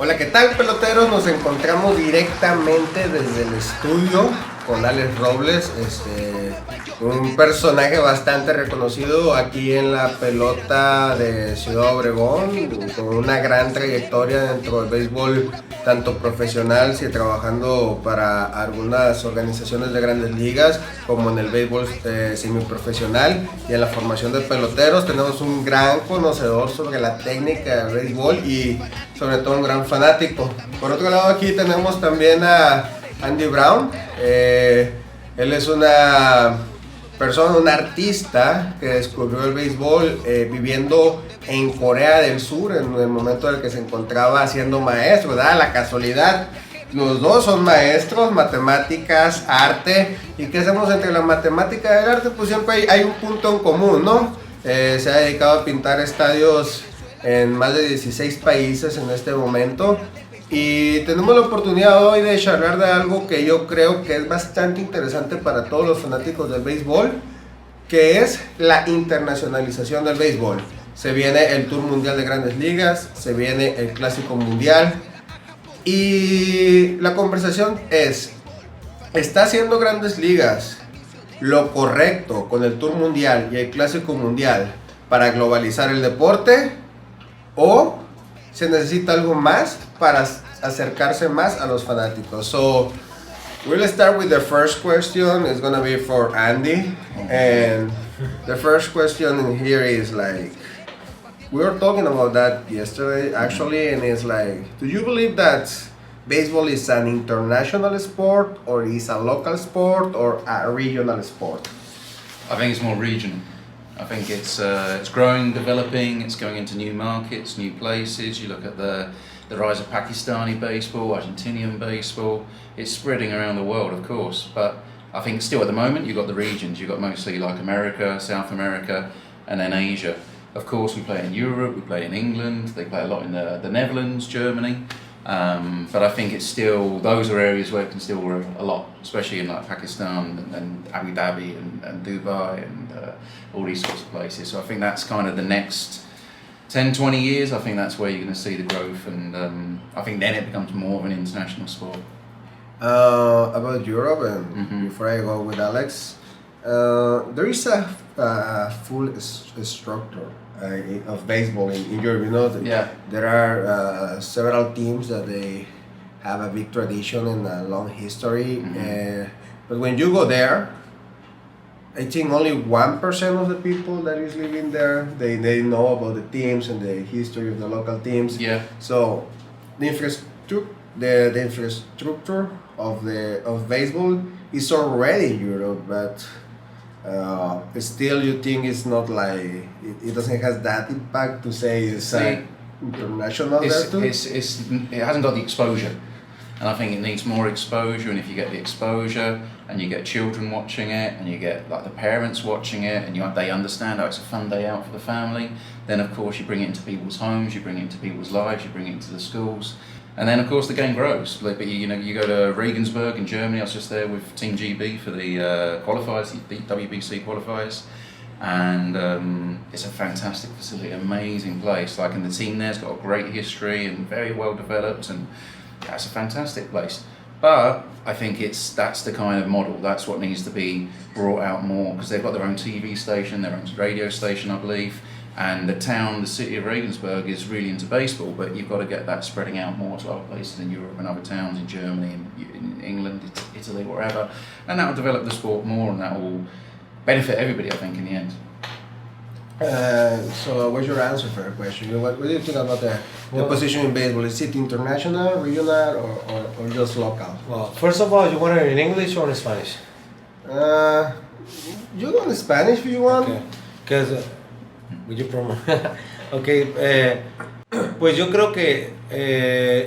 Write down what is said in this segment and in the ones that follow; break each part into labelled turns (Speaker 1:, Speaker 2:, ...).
Speaker 1: Hola, ¿qué tal, peloteros? Nos encontramos directamente desde el estudio con Alex Robles, un personaje bastante reconocido aquí en la pelota de Ciudad Obregón, con una gran trayectoria dentro del béisbol, tanto profesional, sí, trabajando para algunas organizaciones de grandes ligas, como en el béisbol semiprofesional y en la formación de peloteros. Tenemos un gran conocedor sobre la técnica del béisbol y sobre todo un gran fanático. Por otro lado, aquí tenemos también a Andy Brown. Él es una persona, un artista que descubrió el béisbol viviendo en Corea del Sur en el momento en el que se encontraba siendo maestro, ¿verdad? La casualidad, los dos son maestros, matemáticas, arte. ¿Y qué hacemos entre la matemática y el arte? Pues siempre hay un punto en común, ¿no? Se ha dedicado a pintar estadios en más de 16 países en este momento. Y tenemos la oportunidad hoy de charlar de algo que yo creo que es bastante interesante para todos los fanáticos del béisbol, que es la internacionalización del béisbol. Se viene el Tour Mundial de Grandes Ligas, se viene el Clásico Mundial, y la conversación es, ¿está haciendo Grandes Ligas lo correcto con el Tour Mundial y el Clásico Mundial para globalizar el deporte? ¿O se necesita algo más para acercarse más a los fanáticos? So, we'll start with the first question. It's gonna be for Andy. And the first question in here is like, we were talking about that yesterday actually, and it's like, do you believe that baseball is an international sport, or is a local sport, or a regional sport?
Speaker 2: I think it's more regional. I think it's growing, developing, it's going into new markets, new places. You look at the rise of Pakistani baseball, Argentinian baseball. It's spreading around the world, of course, but I think still at the moment you've got the regions. You've got mostly like America, South America, and then Asia. Of course, we play in Europe, we play in England, they play a lot in the Netherlands, Germany. But I think it's still, those are areas where it can still grow a lot, especially in like Pakistan and Abu Dhabi and Dubai and all these sorts of places. So I think that's kind of the next 10, 20 years, I think that's where you're going to see the growth, and I think then it becomes more of an international sport.
Speaker 1: About Europe, and before I go with Alex, there is a full structure of baseball in Europe. You know, there are several teams that they have a big tradition and a long history. But when you go there, I think only 1% of the people that is living there, they know about the teams and the history of the local teams.
Speaker 2: Yeah.
Speaker 1: So the infrastructure of baseball is already in Europe, but still you think it's not like it doesn't have that impact to say it's international there too?
Speaker 2: It hasn't got the exposure, and I think it needs more exposure. And if you get the exposure and you get children watching it and you get like the parents watching it and they understand, oh, it's a fun day out for the family, then of course you bring it into people's homes, you bring it into people's lives, you bring it into the schools. And then, of course, the game grows. But you go to Regensburg in Germany. I was just there with Team GB for the qualifiers, the WBC qualifiers, and it's a fantastic facility, amazing place. Like, and the team there's got a great history and very well developed, and it's a fantastic place. But I think that's the kind of model. That's what needs to be brought out more, because they've got their own TV station, their own radio station, I believe. And the city of Regensburg is really into baseball, but you've got to get that spreading out more to other places in Europe and other towns in Germany and in England, Italy, wherever. And that will develop the sport more, and that will benefit everybody, I think, in the end.
Speaker 1: So what's your answer for the question? What do you think about the position in baseball? Is it international, regional, or just local?
Speaker 3: Well, first of all, you want it in English or in Spanish?
Speaker 1: You go in Spanish if you want.
Speaker 3: Okay. Because would you promote? Okay, pues yo creo que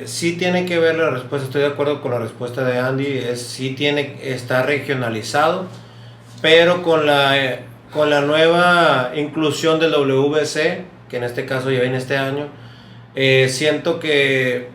Speaker 3: sí tiene que ver la respuesta. Estoy de acuerdo con la respuesta de Andy. Sí está regionalizado, pero con la nueva inclusión del WBC, que en este caso ya viene este año, siento que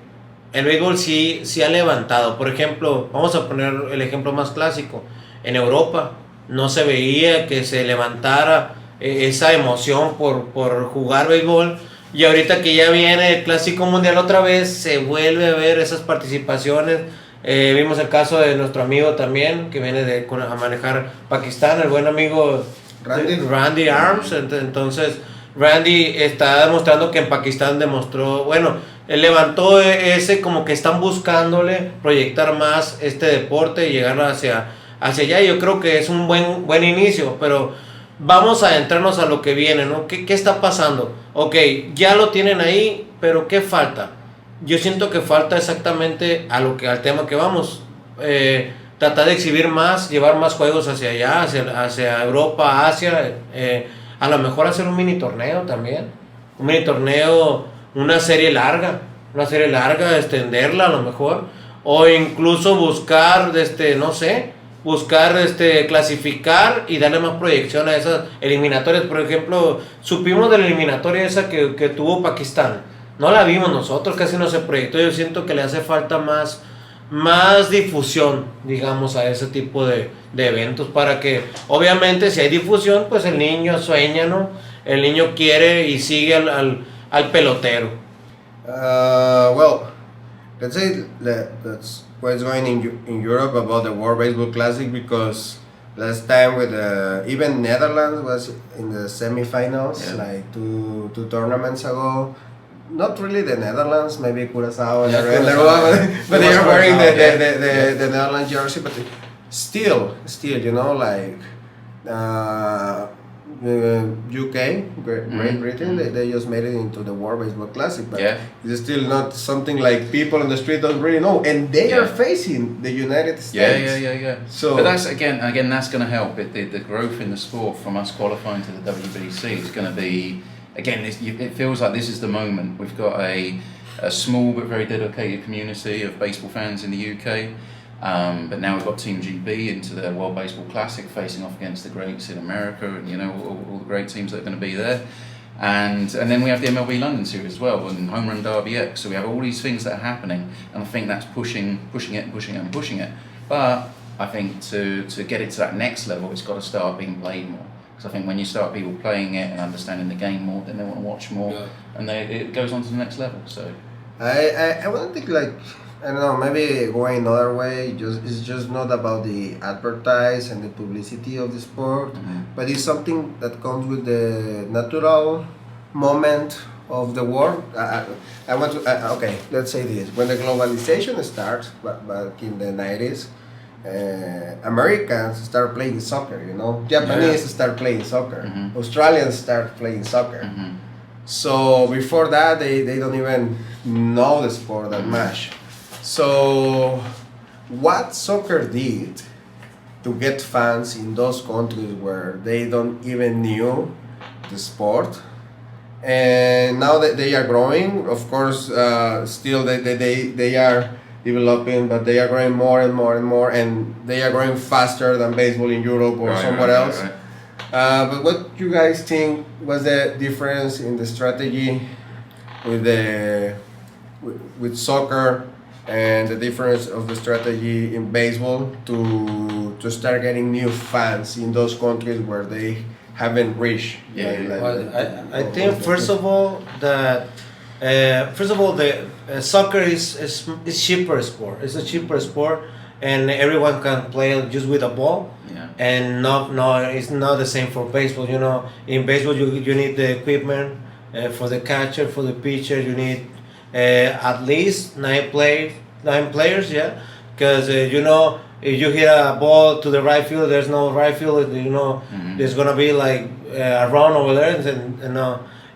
Speaker 3: el béisbol sí ha levantado. Por ejemplo, vamos a poner el ejemplo más clásico. En Europa no se veía que se levantara esa emoción por jugar béisbol, Y ahorita que ya viene el Clásico Mundial otra vez, se vuelve a ver esas participaciones. Vimos el caso de nuestro amigo también, que viene a manejar Pakistán, el buen amigo Randy Arms. Entonces, Randy está demostrando que en Pakistán demostró, bueno, él levantó ese como que están buscándole proyectar más este deporte y llegar hacia allá. Yo creo que es un buen inicio, pero vamos a entrarnos a lo que viene, ¿no? ¿Qué está pasando? Ok, ya lo tienen ahí, pero ¿qué falta? Yo siento que falta exactamente al tema que vamos. Tratar de exhibir más, llevar más juegos hacia allá, hacia Europa, Asia. A lo mejor hacer un mini torneo también. Un mini torneo, una serie larga, extenderla a lo mejor. O incluso buscar, no sé, clasificar y darle más proyección a esas eliminatorias. Por ejemplo, supimos de la eliminatoria esa que tuvo Pakistán. No la vimos nosotros, casi no se proyectó. Yo siento que le hace falta más difusión, digamos, a ese tipo de eventos, para que, obviamente, si hay difusión, pues el niño sueña, ¿no? El niño quiere y sigue al pelotero.
Speaker 1: Well, let's say that's what's going in Europe about the World Baseball Classic, because last time with even Netherlands was in the semifinals, like two tournaments ago. Not really the Netherlands, maybe Curaçao and but they are wearing the Netherlands jersey. But still, you know, like UK, Great Britain, they just made it into the World Baseball Classic, but it's still not something like people on the street don't really know, and they are facing the United States.
Speaker 2: Yeah. So, but that's again, that's going to help. The growth in the sport from us qualifying to the WBC is going to be. Again, it feels like this is the moment. We've got a small but very dedicated community of baseball fans in the UK, but now we've got Team GB into the World Baseball Classic, facing off against the greats in America, and you know all the great teams that are going to be there, and then we have the MLB London Series as well, and Home Run Derby X. So we have all these things that are happening, and I think that's pushing it. But I think to get it to that next level, it's got to start being played more. Because I think when you start people playing it and understanding the game more, then they want to watch more, and it goes on to the next level. So,
Speaker 1: I want to think, like, I don't know, maybe going another way. It's just not about the advertise and the publicity of the sport, but it's something that comes with the natural moment of the world. I want to okay. Let's say this: when the globalization starts back in the 90s. Americans start playing soccer, you know. Japanese start playing soccer. Australians start playing soccer. So before that, they don't even know the sport that much. So what soccer did to get fans in those countries where they don't even knew the sport, and now that they are growing, of course, still they are developing, but they are growing more and more and more, and they are growing faster than baseball in Europe or somewhere else. Right. But what you guys think was the difference in the strategy with soccer, and the difference of the strategy in baseball to start getting new fans in those countries where they haven't reached?
Speaker 3: I think first of all the soccer is cheaper sport. It's a cheaper sport, and everyone can play just with a ball.
Speaker 2: Yeah.
Speaker 3: And no, it's not the same for baseball. You know, in baseball you need the equipment for the catcher, for the pitcher. You need at least 9 players. Yeah, because you know, if you hit a ball to the right field, there's no right field. You know, there's gonna be like a run over there,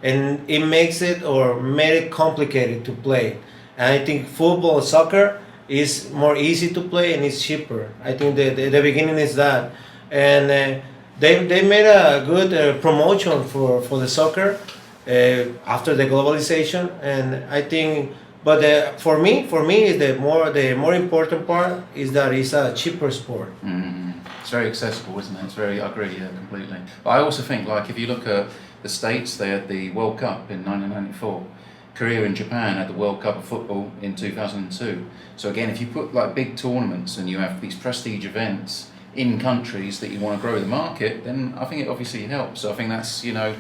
Speaker 3: and it makes it or made it complicated to play. And I think football, soccer is more easy to play and it's cheaper. I think the beginning is that, and they made a good promotion for the soccer after the globalization. And I think, but for me is the more important part is that it's a cheaper sport.
Speaker 2: It's very accessible, isn't it? I agree, completely. But I also think, like, if you look at the States, they had the World Cup in 1994. Korea and Japan had the World Cup of football in 2002. So again, if you put like big tournaments and you have these prestige events in countries that you want to grow the market, then I think it obviously helps. So I think that's, you know,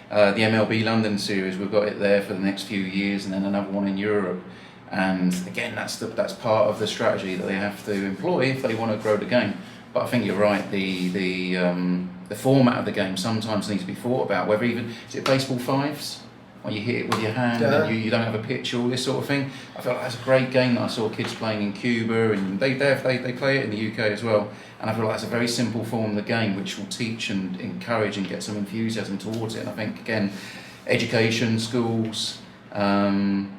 Speaker 2: the MLB London series. We've got it there for the next few years, and then another one in Europe. And again, that's part of the strategy that they have to employ if they want to grow the game. But I think you're right. The format of the game sometimes needs to be thought about. Whether even is it baseball fives, when you hit it with your hand and you don't have a pitch, all this sort of thing. I feel like that's a great game that I saw kids playing in Cuba, and they play it in the UK as well. And I feel like that's a very simple form of the game which will teach and encourage and get some enthusiasm towards it. And I think again, education, schools.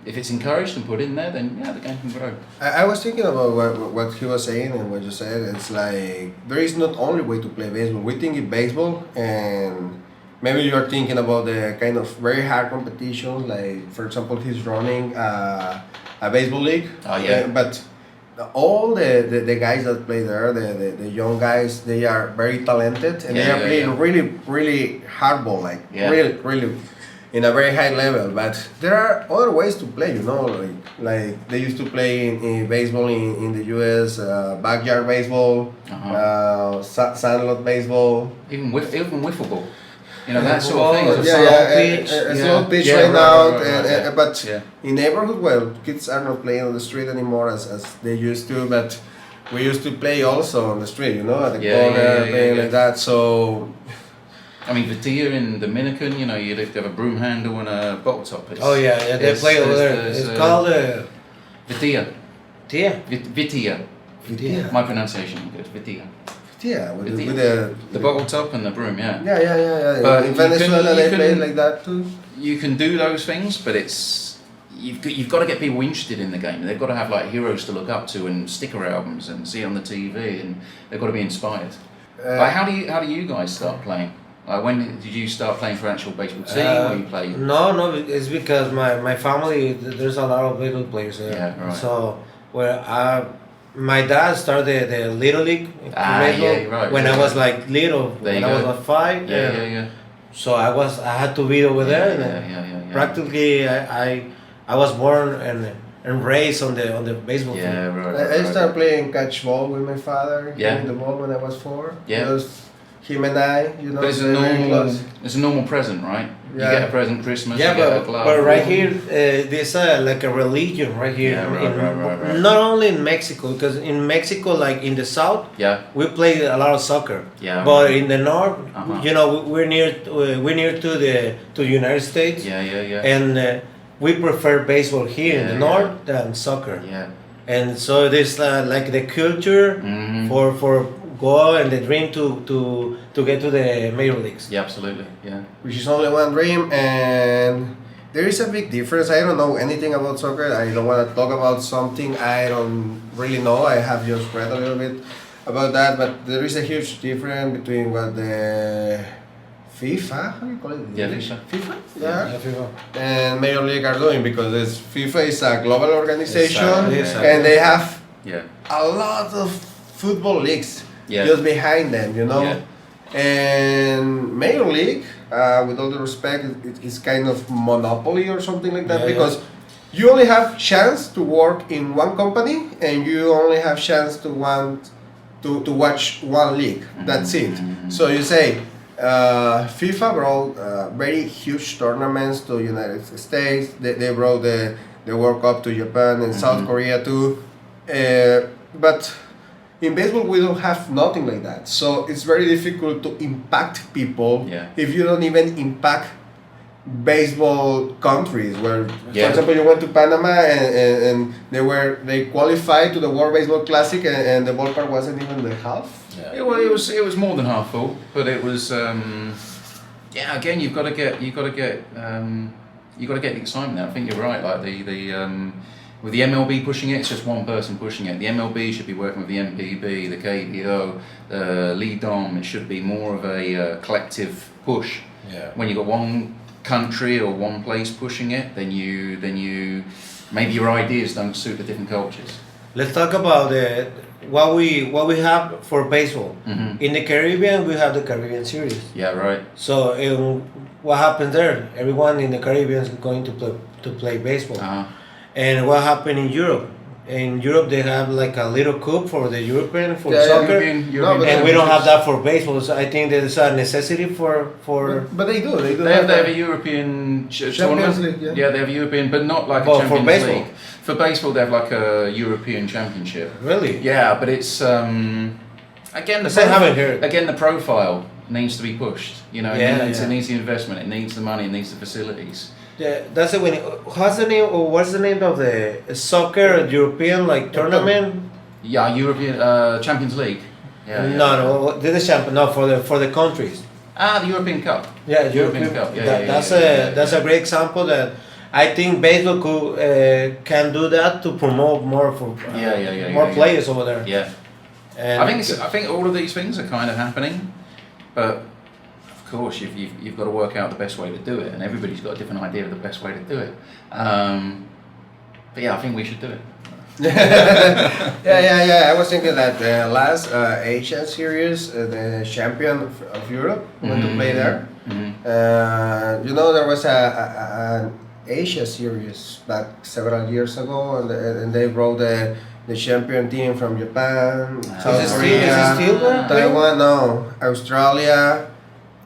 Speaker 2: If it's encouraged and put in there, then yeah, the game can grow.
Speaker 1: I was thinking about what he was saying and what you said. It's like there is not only way to play baseball. We think in baseball, and maybe you're thinking about the kind of very hard competitions. Like for example, he's running a baseball league.
Speaker 2: Oh yeah.
Speaker 1: But all the guys that play there, the young guys, they are very talented and they are playing really hardball, like really. In a very high level, but there are other ways to play, you know, like they used to play in baseball in the US, backyard baseball, sandlot baseball,
Speaker 2: even wiffle ball, you know, that sort of thing.
Speaker 1: A slow pitch right now, but
Speaker 2: yeah.
Speaker 1: in neighborhood, well, kids are not playing on the street anymore as they used to, but we used to play also on the street, you know, at the corner, playing like that, so.
Speaker 2: I mean, Vitia in Dominican, you know, you'd have a broom handle and a bottle top.
Speaker 3: They play over there. It's called
Speaker 2: Vitia.
Speaker 3: Vitia.
Speaker 2: Vitia. My pronunciation is good. Vitia.
Speaker 1: Yeah, with
Speaker 2: the bottle top and the broom, yeah.
Speaker 1: Yeah.
Speaker 2: But
Speaker 1: in Venezuela, they play like that too.
Speaker 2: You can do those things, but you've got to get people interested in the game. They've got to have like heroes to look up to and sticker albums and see it on the TV, and they've got to be inspired. Like how do you guys start playing? When did you start playing for actual baseball team, or you play?
Speaker 3: No, it's because my family, there's a lot of baseball players there.
Speaker 2: Yeah, right.
Speaker 3: So my dad started the Little League baseball when I was like little, when I was like 5.
Speaker 2: Yeah.
Speaker 3: So I had to be over there, and practically I was born and raised on the baseball field.
Speaker 2: Yeah, right.
Speaker 1: I started playing catch ball with my father. Hitting the ball when I was 4.
Speaker 2: Yeah.
Speaker 1: Him and I, you know.
Speaker 2: But it's a normal present, right? You get a present Christmas.
Speaker 3: Yeah,
Speaker 2: you get a glove.
Speaker 3: but right here, there's like a religion right here.
Speaker 2: Right.
Speaker 3: Not only in Mexico, because in Mexico, like in the south, we play a lot of soccer.
Speaker 2: Yeah.
Speaker 3: But in the north, you know, we're near to the United States.
Speaker 2: Yeah.
Speaker 3: And we prefer baseball here in the north than soccer.
Speaker 2: Yeah.
Speaker 3: And so there's like the culture for go and the dream to get to the major leagues.
Speaker 2: Yeah, absolutely. Yeah.
Speaker 1: Which is only one dream, and there is a big difference. I don't know anything about soccer. I don't want to talk about something I don't really know. I have just read a little bit about that, but there is a huge difference between what the FIFA, how do you call it?
Speaker 2: Yeah,
Speaker 1: FIFA.
Speaker 3: Yeah, FIFA.
Speaker 1: And Major League are doing, because FIFA is a global organization,
Speaker 3: Exactly.
Speaker 1: and they have
Speaker 2: a
Speaker 1: lot of football leagues just behind them, you know.
Speaker 2: Yeah.
Speaker 1: And Major League, with all the respect, it's kind of monopoly or something like that, because you only have chance to work in one company, and you only have chance to watch one league. That's it. So you say FIFA brought very huge tournaments to United States. They brought the World Cup to Japan and South Korea too. But in baseball, we don't have nothing like that. So it's very difficult to impact people if you don't even impact baseball countries. Where, for example, you went to Panama and they qualified to the World Baseball Classic, and the ballpark wasn't even the half.
Speaker 2: Yeah, well, it was more than half full, but it was again, you've got to get the excitement there. I think you're right. Like with the MLB pushing it, it's just one person pushing it. The MLB should be working with the MPB, the KBO, the lead dom. It should be more of a collective push.
Speaker 3: Yeah.
Speaker 2: When you got one country or one place pushing it, then you maybe your ideas don't suit the different cultures.
Speaker 3: Let's talk about what we have for baseball. In the Caribbean, we have the Caribbean Series.
Speaker 2: Yeah, right.
Speaker 3: So what happens there? Everyone in the Caribbean is going to play baseball. And what happened in Europe? in Europe they have like a little cup for the European for
Speaker 1: Yeah,
Speaker 3: soccer,
Speaker 1: No, but
Speaker 3: and we don't have that for baseball. So I think there's a necessity for.
Speaker 1: But they do. They do.
Speaker 2: They have
Speaker 1: that.
Speaker 2: a European
Speaker 1: Champions
Speaker 2: tournament.
Speaker 1: League, yeah.
Speaker 2: They have a European, but not like a
Speaker 3: Well,
Speaker 2: Champions
Speaker 3: for baseball.
Speaker 2: League. For baseball, they have like a European Championship.
Speaker 3: Really?
Speaker 2: Yeah, but it's again the
Speaker 3: I haven't heard.
Speaker 2: again the profile needs to be pushed. You know,
Speaker 3: Yeah,
Speaker 2: it needs the investment, it needs the money, it needs the facilities.
Speaker 3: Yeah, that's it. When what's the name? Or what's the name of the soccer European like tournament?
Speaker 2: Yeah, European Champions League. Yeah, yeah.
Speaker 3: No, this is champion. No, for the countries.
Speaker 2: The European Cup.
Speaker 3: Yeah,
Speaker 2: European Cup.
Speaker 3: That's a great example that I think baseball can do that to promote more for more players over there.
Speaker 2: Yeah.
Speaker 3: And
Speaker 2: I think all of these things are kind of happening, but of course you've got to work out the best way to do it, and everybody's got a different idea of the best way to do it. But yeah, I think we should do it.
Speaker 1: Yeah. I was thinking that the last Asia series, the champion of Europe went to play there. You know, there was an Asia series back several years ago, and they brought the champion team from Japan, South Korea,
Speaker 3: is it still there?
Speaker 1: Taiwan, no, Australia,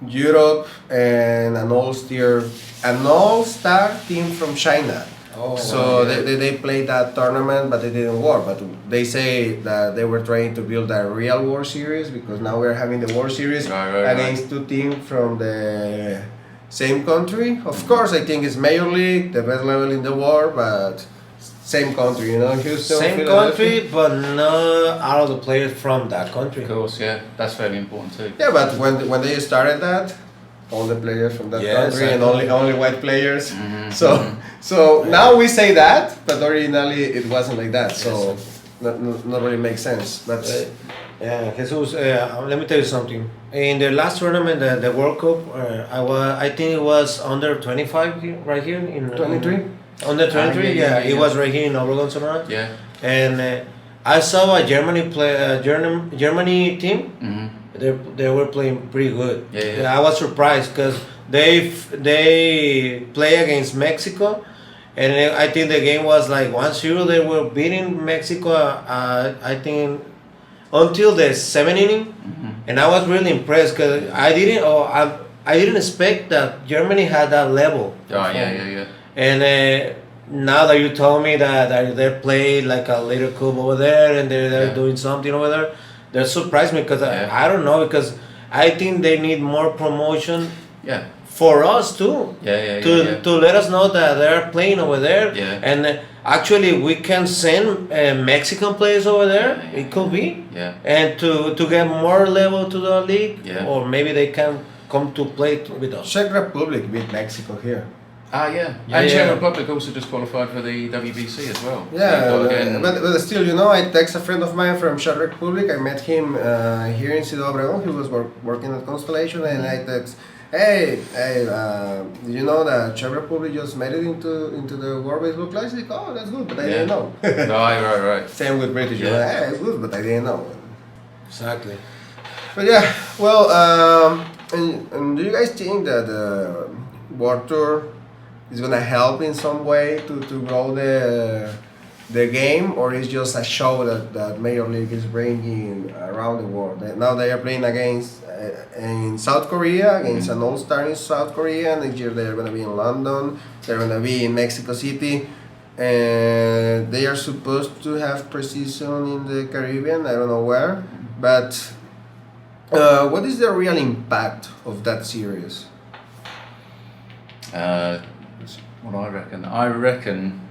Speaker 1: Europe, and an all-star team from China.
Speaker 3: Oh,
Speaker 1: So
Speaker 3: wow, yeah.
Speaker 1: they played that tournament, but it didn't work. But they say that they were trying to build a real World Series, because now we're having the World Series against two teams from the same country. Of course, I think it's Major League, the best level in the world, but same country, you know, Houston.
Speaker 3: Same country, but not all of the players from that country.
Speaker 2: Of course, yeah, that's very important too.
Speaker 1: Yeah, but when they started that, all the players from that
Speaker 3: Yeah,
Speaker 1: country, and
Speaker 3: exactly.
Speaker 1: only white players. So now we say that, but originally it wasn't like that. So not really makes sense. But
Speaker 3: Yeah, Jesus. Let me tell you something. In the last tournament, the World Cup, I think it was under 25 here, right here in
Speaker 1: 23.
Speaker 3: Under 23,
Speaker 2: yeah,
Speaker 3: it was right here in Obregón, Sonora.
Speaker 2: Yeah.
Speaker 3: And I saw a Germany team. They were playing pretty good.
Speaker 2: Yeah.
Speaker 3: I was surprised because they play against Mexico, and I think the game was like 1-0. They were beating Mexico. I think until the 7th inning, and I was really impressed because I didn't expect that Germany had that level.
Speaker 2: Yeah.
Speaker 3: And now that you told me that they play like a little cup over there and they're doing something over there, that surprised me because I don't know, because I think they need more promotion for us too. To let us know that they're playing over there.
Speaker 2: Yeah.
Speaker 3: And actually we can send Mexican players over there. It could be.
Speaker 2: Yeah.
Speaker 3: And to get more level to the league.
Speaker 2: Yeah.
Speaker 3: Or maybe they can come to play with us.
Speaker 1: Czech Republic beat Mexico here.
Speaker 2: And Czech Republic also just qualified for the WBC as well.
Speaker 1: Yeah,
Speaker 2: So again,
Speaker 1: but still, you know, I text a friend of mine from Czech Republic. I met him here in Ciudad Obregón. He was working at Constellation, and I text, hey, you know that Czech Republic just made it into the World Baseball Classic? Oh, that's good, but I didn't know.
Speaker 2: right.
Speaker 1: Same with British. You know, hey, it's good, but I didn't know.
Speaker 3: Exactly.
Speaker 1: But yeah, well, and do you guys think that the World Tour is gonna help in some way to grow the game, or is just a show that Major League is bringing around the world? Now they are playing against in South Korea against an all-star in South Korea. Next year they are gonna be in London. They're gonna be in Mexico City, and they are supposed to have precision in the Caribbean. I don't know where, but what is the real impact of that series?
Speaker 2: What I reckon?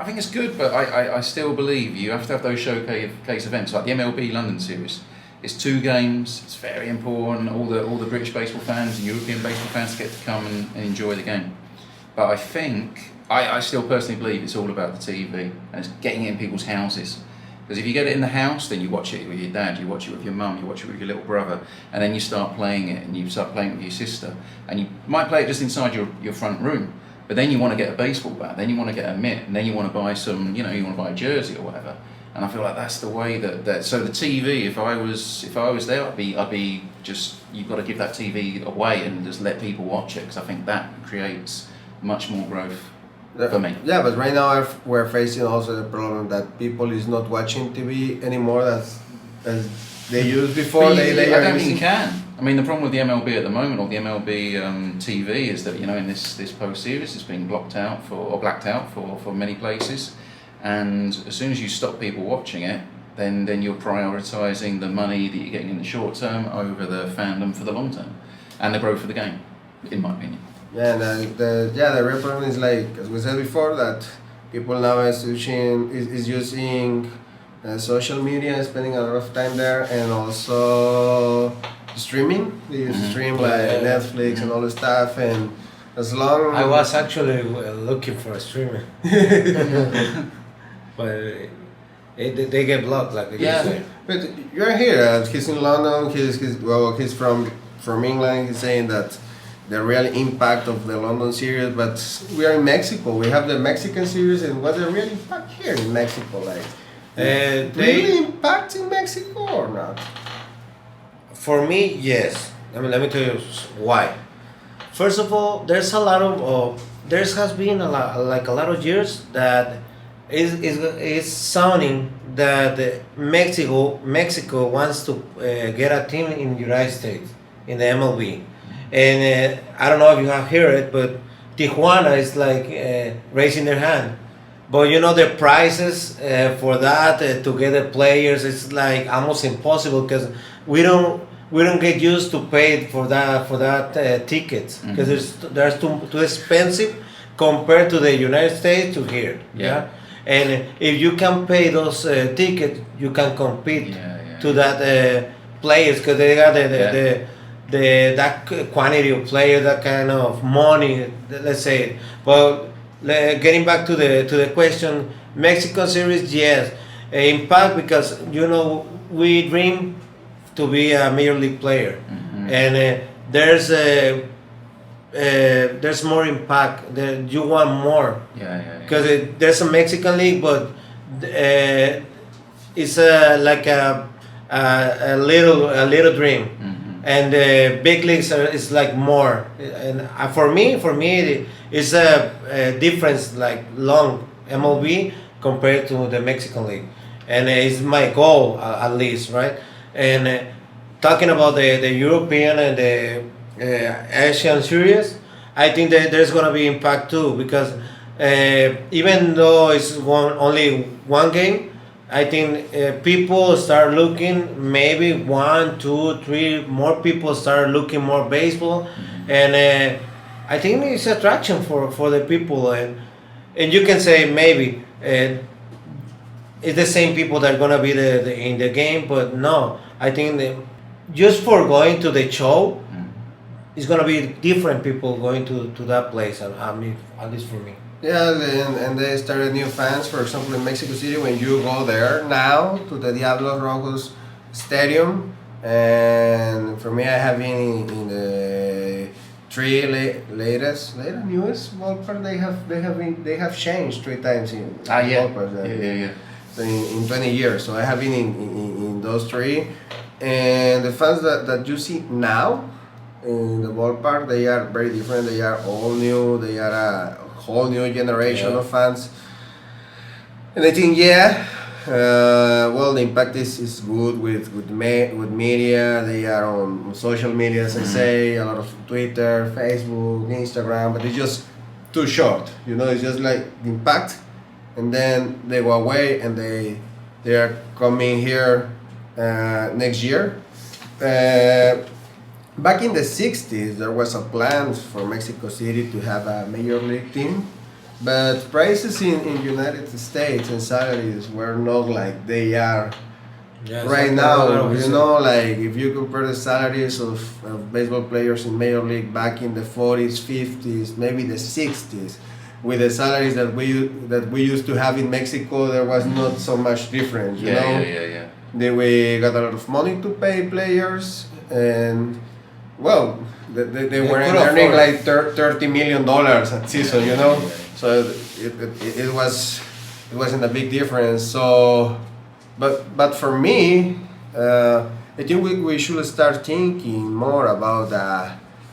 Speaker 2: I think it's good, but I still believe you have to have those showcase events like the MLB London series. It's 2 games. It's very important. All the British baseball fans and European baseball fans get to come and enjoy the game. But I think I still personally believe it's all about the TV and it's getting it in people's houses. Because if you get it in the house, then you watch it with your dad, you watch it with your mum, you watch it with your little brother, and then you start playing it, and you start playing it with your sister, and you might play it just inside your front room. But then you want to get a baseball bat, then you want to get a mitt, and then you want to buy some, you want to buy a jersey or whatever. And I feel like that's the way that so the TV, if I was there, I'd be just, you've got to give that TV away and just let people watch it, because I think that creates much more growth for me.
Speaker 1: Yeah, but right now we're facing also the problem that people is not watching TV anymore as they used before.
Speaker 2: But
Speaker 1: They
Speaker 2: I
Speaker 1: are
Speaker 2: don't think
Speaker 1: using.
Speaker 2: you can. I mean, the problem with the MLB at the moment, or the MLB TV, is that in this post series, it's being blacked out for many places, and as soon as you stop people watching it, then you're prioritising the money that you're getting in the short term over the fandom for the long term, and the growth of the game, in my opinion.
Speaker 1: Yeah, and the real problem is like as we said before that people now is using social media, spending a lot of time there, and also streaming. They use stream like Netflix and all the stuff, and as long
Speaker 3: I was actually looking for a streamer, but they get blocked, like you say.
Speaker 1: But you're here. He's in London. He's from England. He's saying that the real impact of the London series, but we are in Mexico. We have the Mexican series, and what's the real impact here in Mexico? Like, really impact in Mexico or not?
Speaker 3: For me, yes. I mean, let me tell you why. First of all, there's a lot of there has been a lot of years that is sounding that Mexico wants to get a team in the United States in the MLB, and I don't know if you have heard it, but Tijuana is like raising their hand. But the prices for that to get the players, it's like almost impossible because we don't get used to pay for that tickets because there's too expensive compared to the United States to here. Yeah. And if you can pay those tickets, you can compete to that players because they got that quantity of players, that kind of money. Let's say, but getting back to the question, Mexico series, yes, impact because we dream to be a major league player, and there's more impact. You want more. Because there's a Mexican league, but it's like a little dream, and the big leagues is like more. And for me, it's a difference like long MLB compared to the Mexican league, and it's my goal at least, right? And talking about the European and the Asian series, I think that there's gonna be impact too because even though it's only one game, I think people start looking. Maybe 1, 2, 3 more people start looking more baseball, and I think it's attraction for the people, and you can say maybe it's the same people that are gonna be in the game, but no, I think just for going to the show, it's gonna be different people going to that place. I mean, at least for me.
Speaker 1: Yeah, and they started new fans. For example, in Mexico City, when you go there now to the Diablos Rojos Stadium, and for me, I have been in the three newest ballpark. They have changed 3 times in ballparks. So in 20 years, so I have been in those 3, and the fans that you see now in the ballpark, they are very different. They are all new. They are a whole new generation of fans, and I think well, the impact is good with media. They are on social media, as I say, a lot of Twitter, Facebook, Instagram, but it's just too short. It's just like the impact, and then they go away, and they are coming here next year. Back in the 60s, there was a plan for Mexico City to have a major league team, but prices in United States and salaries were not like they are right now. Like if you compare the salaries of baseball players in major league back in the 40s, 50s, maybe the 60s, with the salaries that we used to have in Mexico, there was not so much difference. We got a lot of money to pay players, and well, they were earning like $30 million a season, So it wasn't a big difference. So, but for me, I think we should start thinking more about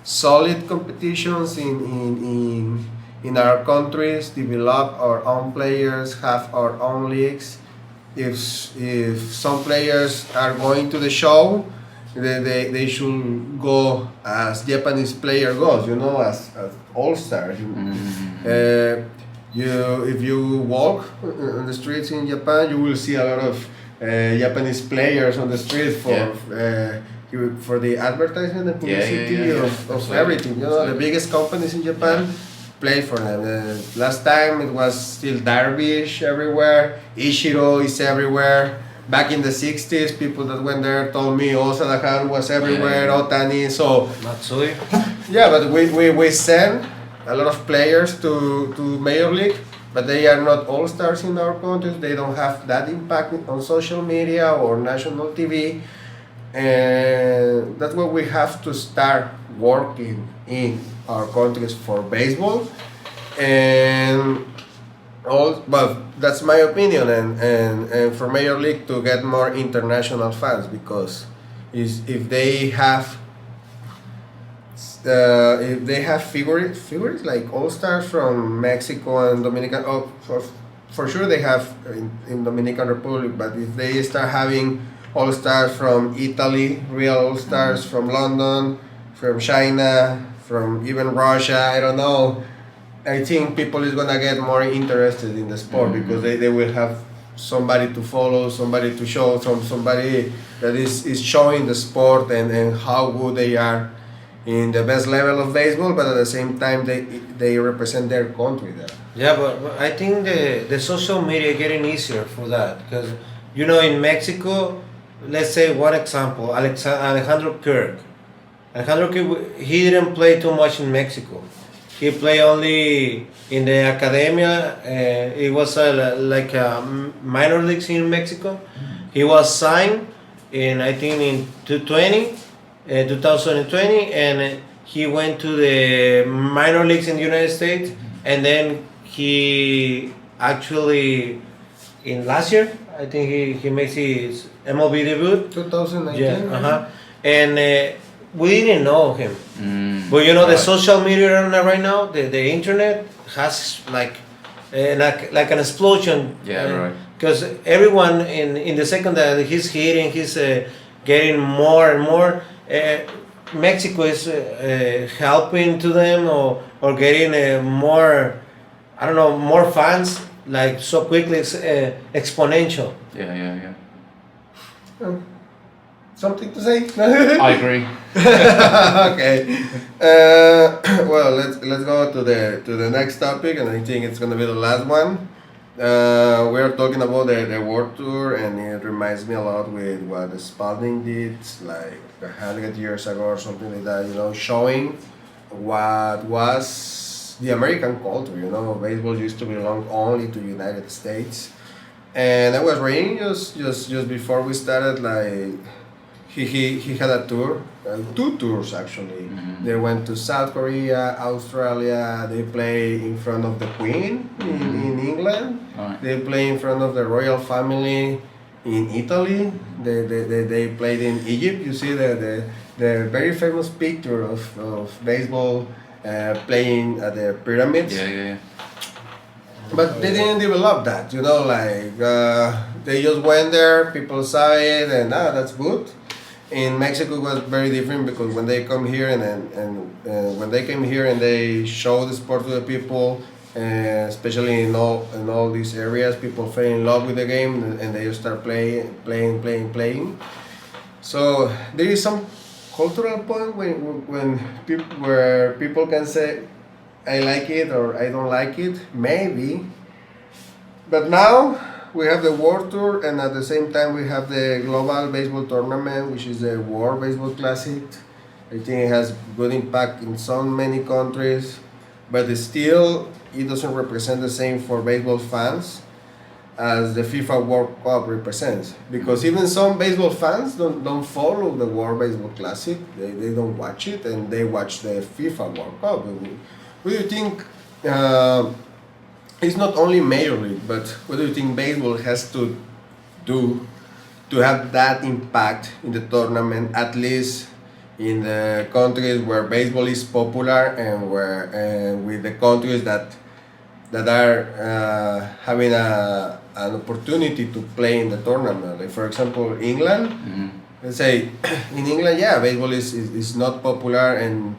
Speaker 1: solid competitions in in our countries, develop our own players, have our own leagues. If some players are going to the show, they should go as Japanese player goes, as all stars. If you walk on the streets in Japan, you will see a lot of Japanese players on the street for the advertisement and publicity of everything. The biggest companies in Japan play for them. Last time it was still Darvish everywhere, Ichiro is everywhere. Back in the 60s, people that went there told me Osadahan was everywhere, Otani. So
Speaker 3: Matsui.
Speaker 1: yeah, but we send a lot of players to Major League, but they are not all stars in our countries. They don't have that impact on social media or national TV, and that's what we have to start working in our countries for baseball. And but that's my opinion, and for Major League to get more international fans, because if they have figures like all stars from Mexico and Dominican, for sure they have in Dominican Republic, but if they start having all stars from Italy, real all stars from London, from China, from even Russia, I don't know, I think people is gonna get more interested in the sport, because they will have somebody to follow, somebody to show, somebody that is showing the sport and how good they are in the best level of baseball, but at the same time they represent their country there.
Speaker 3: Yeah, but I think the social media getting easier for that, because in Mexico, let's say one example, Alejandro Kirk. Alejandro Kirk, he didn't play too much in Mexico. He played only in the academia. It was like a minor leagues in Mexico. He was signed I think in 2020, and he went to the minor leagues in the United States, and then he actually in last year, I think he makes his MLB debut.
Speaker 1: 2019.
Speaker 3: Yeah, and we didn't know him. But the social media right now, the internet has like an explosion.
Speaker 2: Yeah, right.
Speaker 3: Because everyone in the second that he's hitting, he's getting more and more. Mexico is helping to them or getting more, I don't know, more fans like so quickly. It's exponential.
Speaker 2: Yeah.
Speaker 1: Something to say?
Speaker 2: I agree.
Speaker 1: Okay. Well, let's go to the next topic, and I think it's gonna be the last one. We are talking about the World Tour, and it reminds me a lot with what Spalding did, like 100 years ago or something like that. Showing what was the American culture. Baseball used to belong only to United States, and I was reading just before we started, like. He had a tour, 2 tours actually. They went to South Korea, Australia. They play in front of the Queen in England.
Speaker 2: Right.
Speaker 1: They play in front of the royal family in Italy. They played in Egypt. You see the very famous picture of baseball playing at the pyramids.
Speaker 2: Yeah.
Speaker 1: But they didn't develop that, they just went there, people saw it, and that's good. In Mexico, it was very different, because when they come here and when they came here and they show the sport to the people, especially in all these areas, people fell in love with the game and they start playing. So there is some cultural point when people can say, I like it or I don't like it, maybe. But now we have the World Tour, and at the same time we have the Global Baseball Tournament, which is the World Baseball Classic. I think it has good impact in so many countries, but still it doesn't represent the same for baseball fans as the FIFA World Cup represents. Because even some baseball fans don't follow the World Baseball Classic, they don't watch it, and they watch the FIFA World Cup. What do you think? It's not only Major League, but what do you think baseball has to do to have that impact in the tournament, at least in the countries where baseball is popular and with the countries that are having an opportunity to play in the tournament. Like for example, England.
Speaker 2: Mm-hmm.
Speaker 1: Let's say in England, yeah, baseball is not popular, and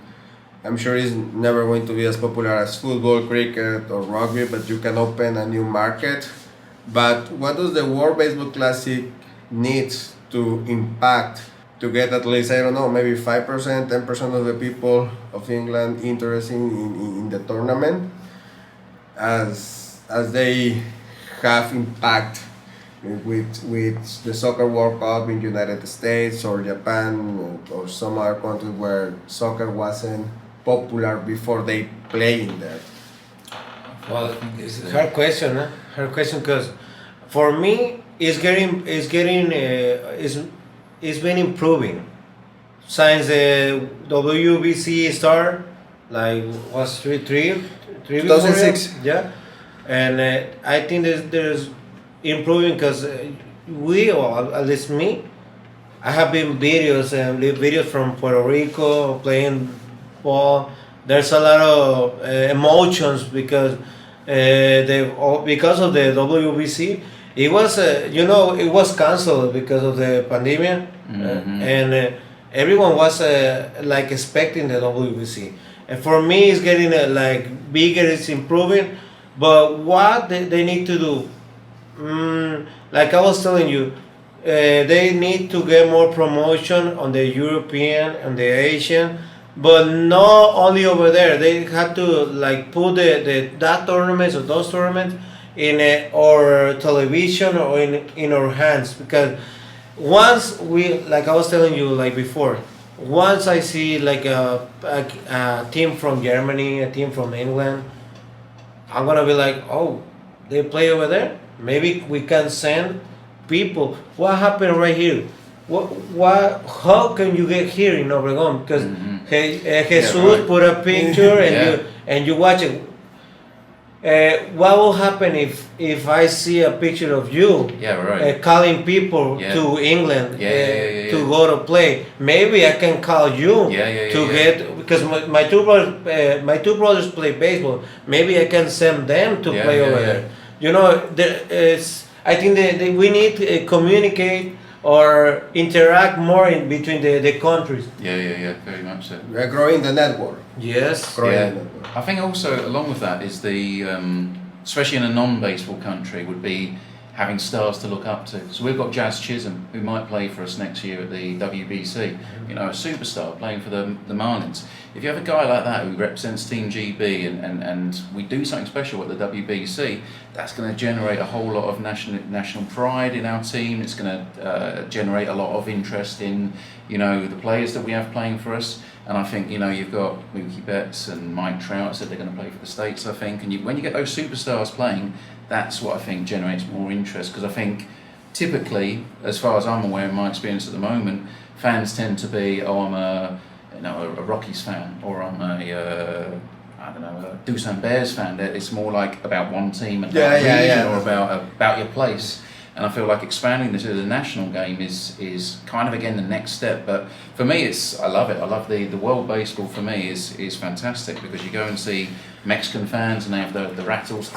Speaker 1: I'm sure it's never going to be as popular as football, cricket, or rugby. But you can open a new market. But what does the World Baseball Classic need to impact to get at least, I don't know, maybe 5%, 10% of the people of England interested in the tournament, as they have impact with the soccer World Cup in United States or Japan or some other country where soccer wasn't popular before they play in there?
Speaker 3: Well, it's a hard question, huh? Hard question, because for me, it's been improving since the WBC start, like was three
Speaker 1: 2006.
Speaker 3: yeah, and I think there's improving because we, or at least me, I have been videos from Puerto Rico playing ball. There's a lot of emotions because because of the WBC. It was it was canceled because of the pandemic, and everyone was like expecting the WBC. And for me, it's getting like bigger. It's improving, but what they need to do? Like I was telling you, they need to get more promotion on the European and the Asian, but not only over there. They have to like put that tournaments or those tournaments in our television or in our hands, because once we, like I was telling you like before, once I see like a team from Germany, a team from England, I'm gonna be like, oh, they play over there. Maybe we can send people. What happened right here? How can you get here in Obregon? Because Jesus
Speaker 2: right.
Speaker 3: put a picture and
Speaker 2: Yeah.
Speaker 3: you watch it. What will happen if I see a picture of you calling people to England to go to play? Maybe I can call you get, because my two brothers play baseball. Maybe I can send them to play over there. You know, I think that we need to communicate or interact more in between the countries.
Speaker 2: Yeah, very much so.
Speaker 1: We're growing the network.
Speaker 3: Yes.
Speaker 2: I think also along with that is the, especially in a non-baseball country, would be having stars to look up to. So we've got Jazz Chisholm, who might play for us next year at the WBC. You know, a superstar playing for the Marlins. If you have a guy like that who represents Team GB and we do something special at the WBC, that's going to generate a whole lot of national pride in our team. It's going to generate a lot of interest in, you know, the players that we have playing for us. And I think, you know, you've got Mookie Betts and Mike Trout said they're going to play for the States, I think. And when you get those superstars playing, that's what I think generates more interest. Because I think typically, as far as I'm aware in my experience at the moment, fans tend to be, I'm a Rockies fan, or I'm a Doosan Bears fan. It's more like about one team and region or about your place. And I feel like expanding this to the national game is kind of again the next step. But for me, I love it. I love the World Baseball. For me is fantastic, because you go and see Mexican fans and they have the rattles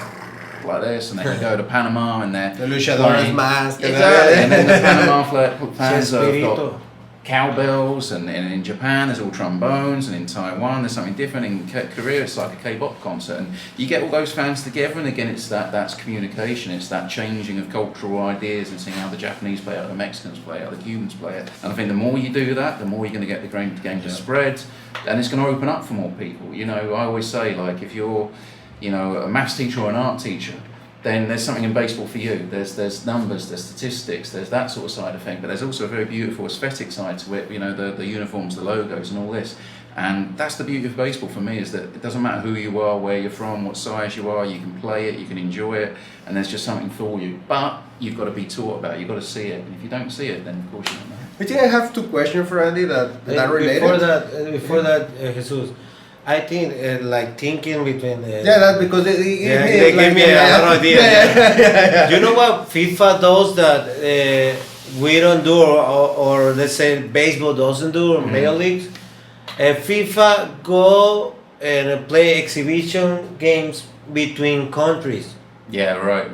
Speaker 2: like this, and then you go to Panama and they're
Speaker 1: the luchadores mask.
Speaker 2: Exactly, and then the Panama fans have got cowbells, and in Japan there's all trombones, and in Taiwan there's something different, in Korea it's like a K-pop concert, and you get all those fans together, and again that's communication, it's that changing of cultural ideas and seeing how the Japanese play it, how the Mexicans play it, how the Cubans play it. And I think the more you do that, the more you're going to get the game to spread, and it's going to open up for more people. You know, I always say, like, if you're, you know, a maths teacher or an art teacher, then there's something in baseball for you. There's numbers, there's statistics, there's that sort of side of thing, but there's also a very beautiful aesthetic side to it, you know, the uniforms, the logos and all this. And that's the beauty of baseball for me, is that it doesn't matter who you are, where you're from, what size you are, you can play it, you can enjoy it, and there's just something for you. But you've got to be taught about it, you've got to see it, and if you don't see it, then of course you don't know.
Speaker 1: I think I have two questions for Andy that are related.
Speaker 3: Before that, Jesus, I think like thinking between the
Speaker 1: Yeah, that's because they
Speaker 3: give me another idea.
Speaker 1: Yeah.
Speaker 3: You know what FIFA does that we don't do, or let's say baseball doesn't do, or Major Leagues? FIFA go and play exhibition games between countries,
Speaker 2: Yeah, right.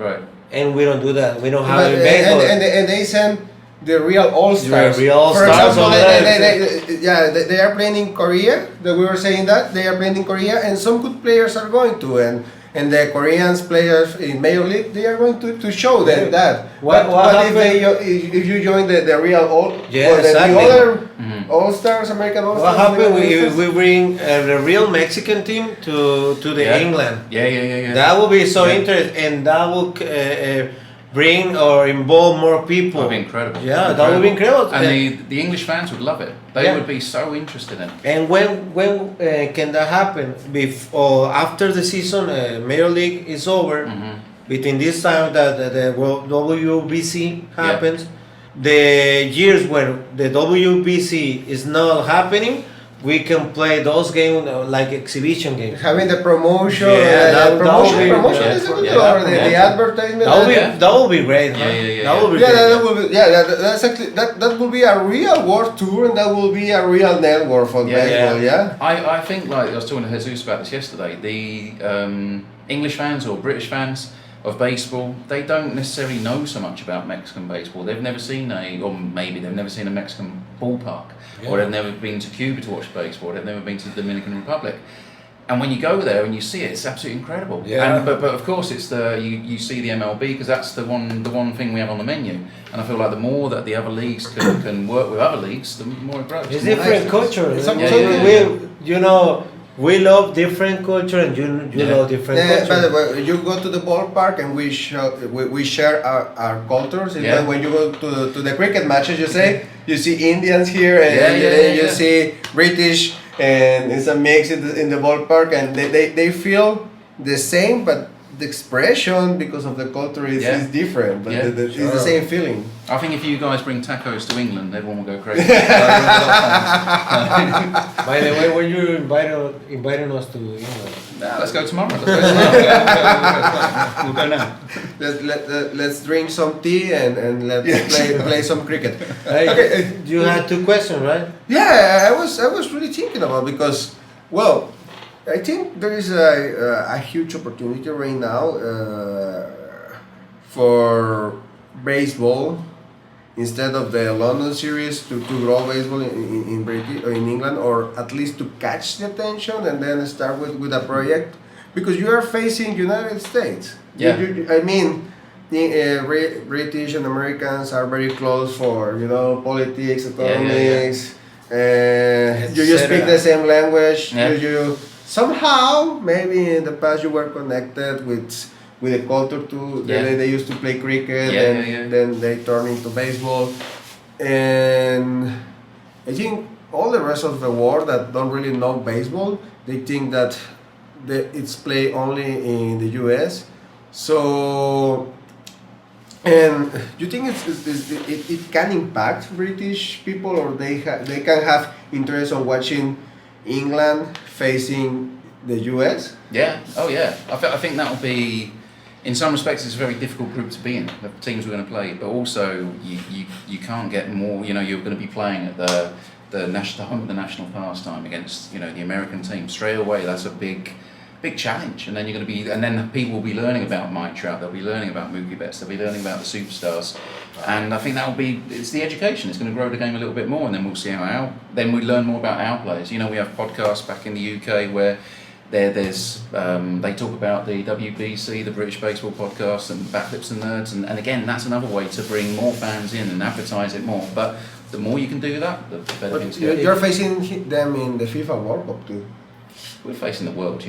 Speaker 3: and we don't do that. We don't have
Speaker 1: But,
Speaker 3: it in baseball.
Speaker 1: and they send the real all-stars.
Speaker 3: The real
Speaker 1: For
Speaker 3: all-stars
Speaker 1: example,
Speaker 3: over there.
Speaker 1: they are playing in Korea. That we were saying that they are playing in Korea, and some good players are going to, and the Koreans players in Major League, they are going to show them that.
Speaker 3: What
Speaker 1: If you join the real all,
Speaker 3: Yeah,
Speaker 1: or the
Speaker 3: exactly.
Speaker 1: other all-stars, American all-stars?
Speaker 3: What happened?
Speaker 1: American
Speaker 3: We bring the real Mexican team to the
Speaker 2: Yeah.
Speaker 3: England.
Speaker 2: Yeah.
Speaker 3: That will be so
Speaker 2: Yeah.
Speaker 3: interesting, and that will bring or involve more people.
Speaker 2: That would be incredible.
Speaker 3: Yeah, that would be incredible.
Speaker 2: And the English fans would love it. They
Speaker 3: Yeah.
Speaker 2: would be so interested in it.
Speaker 3: And when can that happen? Or after the season, Major League is over. Between this time that the World WBC happens, the years when the WBC is not happening, we can play those games like exhibition games.
Speaker 1: Having the promotion,
Speaker 3: Yeah, that
Speaker 1: promotion
Speaker 3: will be-
Speaker 1: is it?
Speaker 2: yeah,
Speaker 1: Or the
Speaker 2: yeah.
Speaker 1: advertisement.
Speaker 3: That will be great. Huh?
Speaker 2: Yeah.
Speaker 3: That will be
Speaker 1: Yeah,
Speaker 3: great.
Speaker 1: that will be, that's actually that will be a real world tour, and that will be a real network for baseball. Yeah.
Speaker 2: I think, like I was talking to Jesus about this yesterday, the English fans or British fans of baseball, they don't necessarily know so much about Mexican baseball. They've never seen or maybe they've never seen a Mexican ballpark, or they've never been to Cuba to watch baseball, they've never been to the Dominican Republic. And when you go there and you see it, it's absolutely incredible.
Speaker 3: Yeah.
Speaker 2: But of course, it's you see the MLB because that's the one thing we have on the menu. And I feel like the more that the other leagues can work with other leagues, the more it grows.
Speaker 3: It's different culture.
Speaker 1: Some-
Speaker 3: We love different culture, and you love different
Speaker 1: Yeah,
Speaker 3: culture.
Speaker 1: but you go to the ballpark and we share our cultures. And
Speaker 2: Yeah.
Speaker 1: when you go to the cricket matches, you see Indians here, and you see British, and it's a mix in the ballpark, and they feel the same, but the expression because of the culture is different, but it's the same feeling.
Speaker 2: I think if you guys bring tacos to England, everyone will go crazy.
Speaker 3: By the way, when you inviting us to England?
Speaker 2: Nah, let's go tomorrow. We'll go now.
Speaker 1: Let's drink some tea and let's play some cricket.
Speaker 3: Hey, you had 2 questions, right?
Speaker 1: Yeah, I was really thinking about, because, well, I think there is a huge opportunity right now for baseball, instead of the London series, to grow baseball in Britain or in England, or at least to catch the attention and then start with a project, because you are facing United States.
Speaker 2: Yeah.
Speaker 1: I mean, British and Americans are very close for politics, economics. You speak the same language.
Speaker 2: Yeah.
Speaker 1: You somehow, maybe in the past you were connected with the culture too.
Speaker 2: Yeah.
Speaker 1: They used to play cricket,
Speaker 2: Yeah.
Speaker 1: then they turned into baseball, and I think all the rest of the world that don't really know baseball, they think that it's played only in the U.S. So, and you think it can impact British people, or they can have interest on watching England facing the US?
Speaker 2: Yeah. Oh, yeah. I think that will be, in some respects, it's a very difficult group to be in. The teams we're going to play, but also you can't get more. You're going to be playing at the national pastime against the American team straight away. That's a big challenge, and then then people will be learning about Mike Trout. They'll be learning about Mookie Betts. They'll be learning about the superstars, and I think it's the education. It's going to grow the game a little bit more, and then we'll see then we learn more about our players. We have podcasts back in the UK where there's they talk about the WBC, the British Baseball Podcast, and Backflips and Nerds, and again that's another way to bring more fans in and advertise it more. But the more you can do that, the better things get.
Speaker 1: You're facing them in the FIFA World Cup too.
Speaker 2: We're facing the world,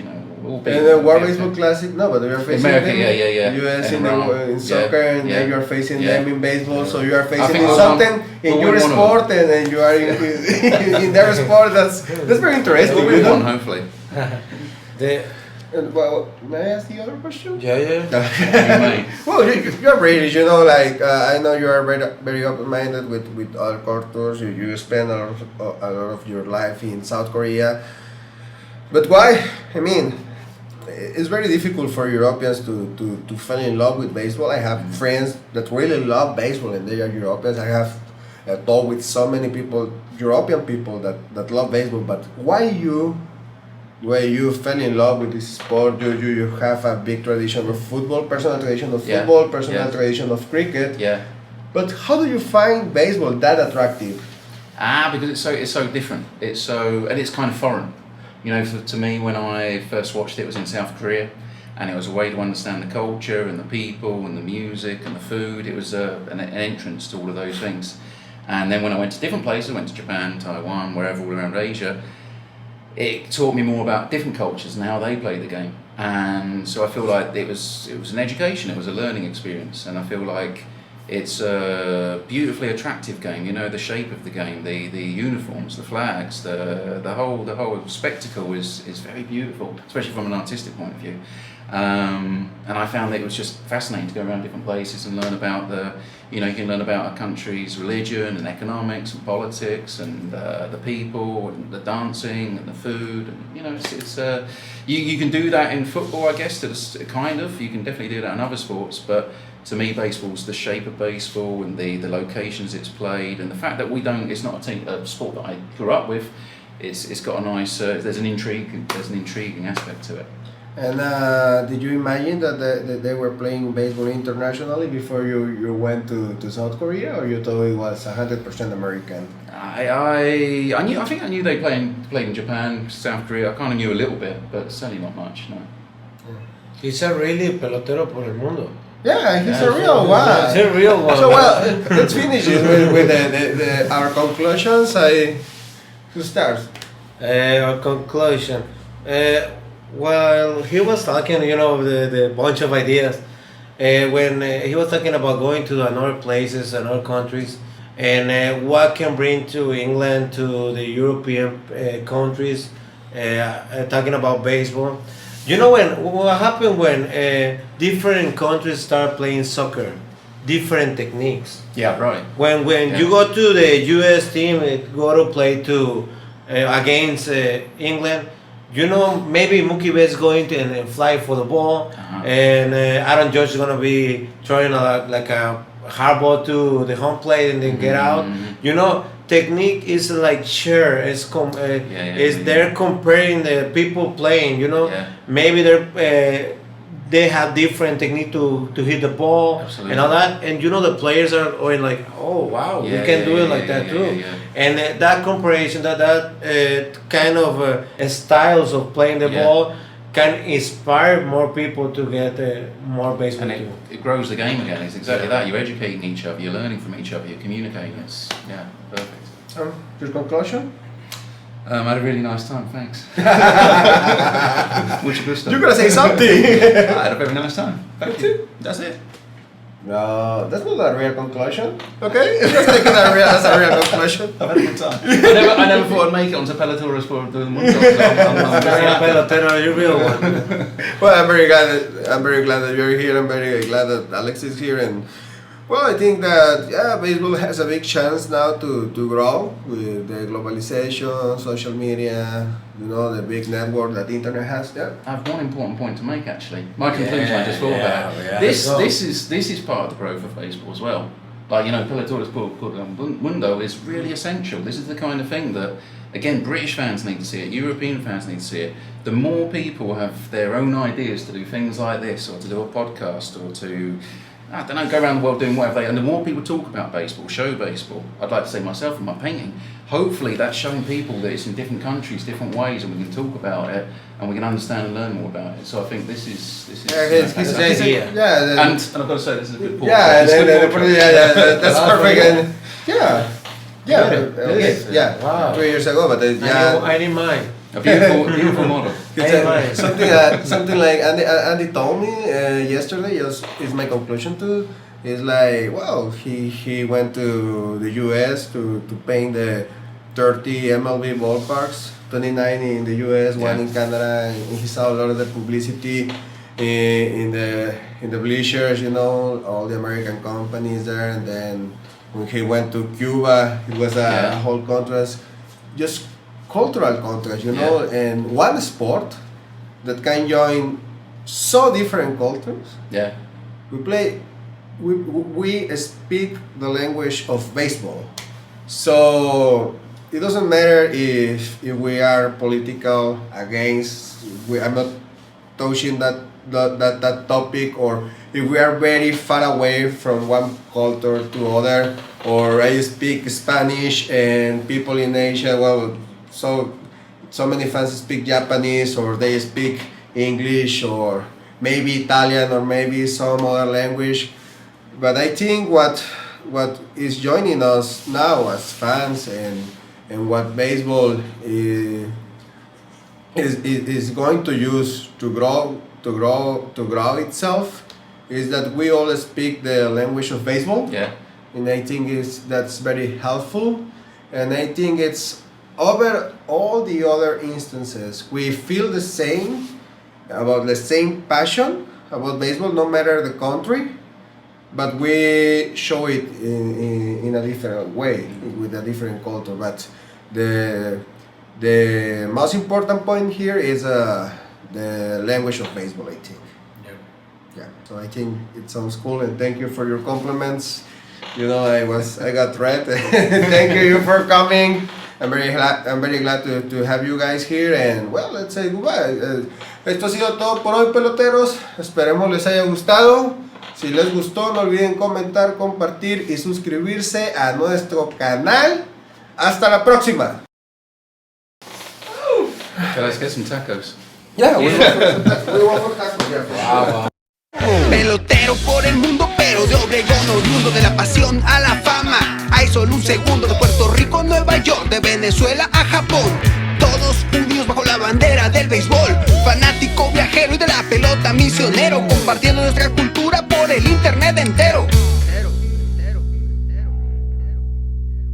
Speaker 2: We'll be
Speaker 1: In the World Baseball Classic, no, but you're facing
Speaker 2: America,
Speaker 1: them
Speaker 2: yeah.
Speaker 1: US
Speaker 2: And
Speaker 1: in soccer, and then you're facing
Speaker 2: Yeah.
Speaker 1: them in baseball. So you are
Speaker 2: I
Speaker 1: facing
Speaker 2: think
Speaker 1: in
Speaker 2: we'll
Speaker 1: something
Speaker 2: win-
Speaker 1: in
Speaker 2: we'll
Speaker 1: your
Speaker 2: win one of
Speaker 1: sport, and then you are in their sport. That's very interesting.
Speaker 2: We'll win one, hopefully.
Speaker 1: Well, may I ask the other question?
Speaker 3: Yeah.
Speaker 2: You may.
Speaker 1: Well, you're British, I know you are very open-minded with all cultures. You spend a lot of your life in South Korea. But why? I mean, it's very difficult for Europeans to fall in love with baseball. I have friends that really love baseball and they are Europeans. I have talked with so many people, European people that love baseball. But why you fell in love with this sport? You have a big tradition of football, personal tradition of football, personal tradition of cricket.
Speaker 2: Yeah.
Speaker 1: But how do you find baseball that attractive?
Speaker 2: Because it's so different. And it's kind of foreign. You know, to me, when I first watched it, it was in South Korea, and it was a way to understand the culture and the people and the music and the food. It was an entrance to all of those things. And then when I went to different places, I went to Japan, Taiwan, wherever all around Asia, it taught me more about different cultures and how they play the game. And so I feel like it was an education, it was a learning experience, and I feel like it's a beautifully attractive game. You know, the shape of the game, the uniforms, the flags, the whole spectacle is very beautiful, especially from an artistic point of view. And I found that it was just fascinating to go around different places and learn about you can learn about a country's religion and economics and politics and the people and the dancing and the food. And, you know, you can do that in football, I guess, you can definitely do that in other sports, but to me, baseball's the shape of baseball and the locations it's played, and the fact that it's not a sport that I grew up with. It's got a nice. There's an intriguing aspect to it.
Speaker 1: And did you imagine that they were playing baseball internationally before you went to South Korea, or you thought it was 100% American?
Speaker 2: I think I knew they played in Japan, South Korea. I kind of knew a little bit, but certainly not much. No.
Speaker 3: He's a really pelotero por el mundo.
Speaker 1: Yeah, he's a real one.
Speaker 3: He's a real one.
Speaker 1: So let's finish it with our conclusions. Who starts?
Speaker 3: Our conclusion. While he was talking, the bunch of ideas, when he was talking about going to other places and other countries, and what can bring to England, to the European countries, talking about baseball. You know what happened when different countries start playing soccer, different techniques.
Speaker 2: Yeah, right.
Speaker 3: When you go to the U.S. team, go to play against England, maybe Mookie Betts going to fly for the ball, and Aaron Judge is gonna be throwing a hard ball to the home plate and then get out. Technique is like share. They're comparing the people playing. Maybe they have different technique to hit the ball.
Speaker 2: Absolutely.
Speaker 3: And all that. And the players are going like, oh wow, we can do it like that too. And that comparison, that kind of styles of playing the ball can inspire more people to get more baseball.
Speaker 2: And it grows the game again. It's exactly that. You're educating each other. You're learning from each other. You're communicating. It's perfect.
Speaker 1: Your conclusion?
Speaker 2: I had a really nice time. Thanks. Mucho gusto.
Speaker 1: You're gonna say something.
Speaker 2: I had a very nice time. Thank you. That's it.
Speaker 1: No, that's not a real conclusion. Okay, let's take it as a real conclusion.
Speaker 2: I've had a good time. I never thought I'd make it onto Pelotores for the Mundo.
Speaker 3: Pelotero, you're real one.
Speaker 1: Well, I'm very glad that you're here. I'm very glad that Alex is here, and I think that baseball has a big chance now to grow with the globalization, social media, the big network that the internet has. Yeah.
Speaker 2: I have one important point to make actually. My conclusion I just thought about.
Speaker 3: Yeah.
Speaker 2: This is part of the growth of baseball as well. Like Pelotores por Mundo is really essential. This is the kind of thing that, again, British fans need to see it, European fans need to see it. The more people have their own ideas to do things like this, or to do a podcast, or to go around the world doing whatever and the more people talk about baseball, show baseball, I'd like to say myself in my painting, hopefully that's showing people that it's in different countries, different ways, and we can talk about it and we can understand and learn more about it. So I think this is
Speaker 3: idea.
Speaker 2: And I've got to say this is a good point.
Speaker 1: That's perfect. And
Speaker 3: Wow.
Speaker 1: 2 years ago, but
Speaker 3: I need mine.
Speaker 2: A beautiful model.
Speaker 1: Something like Andy told me yesterday is my conclusion too. Is like, he went to the US to paint the 30 MLB ballparks, 29 in the US, one in Canada, and he saw a lot of the publicity in the bleachers, all the American companies there. And then when he went to Cuba, it was a whole contrast. Just cultural contrast, you know, and one sport that can join so different cultures.
Speaker 2: Yeah.
Speaker 1: We speak the language of baseball, so it doesn't matter if we are political against. I'm not touching that topic, or if we are very far away from one culture to other, or I speak Spanish and people in Asia, well, so many fans speak Japanese, or they speak English, or maybe Italian, or maybe some other language. But I think what is joining us now as fans, and what baseball is going to use to grow itself, is that we all speak the language of baseball.
Speaker 2: Yeah.
Speaker 1: And I think that's very helpful. And I think it's over all the other instances, we feel the same, about the same passion about baseball, no matter the country, but we show it in a different way, with a different culture. But the most important point here is the language of baseball, I think. Yeah, so I think it sounds cool, and thank you for your compliments. You know, I got red. Thank you for coming. I'm very glad to have you guys here, and well, let's say goodbye. Esto ha sido todo por hoy, peloteros. Esperemos les haya gustado. Si les gustó, no olviden comentar, compartir y suscribirse a nuestro canal. Hasta la próxima.
Speaker 2: Okay, let's get some tacos.
Speaker 1: Yeah, we want for tacos. Yeah.
Speaker 2: Wow.
Speaker 4: Pelotero por el mundo, pero de Obregón oriundo, de la pasión a la fama. Hay solo un segundo, de Puerto Rico a Nueva York, de Venezuela a Japón. Todos unidos bajo la bandera del béisbol. Fanático, viajero y de la pelota misionero, compartiendo nuestra cultura por el internet entero.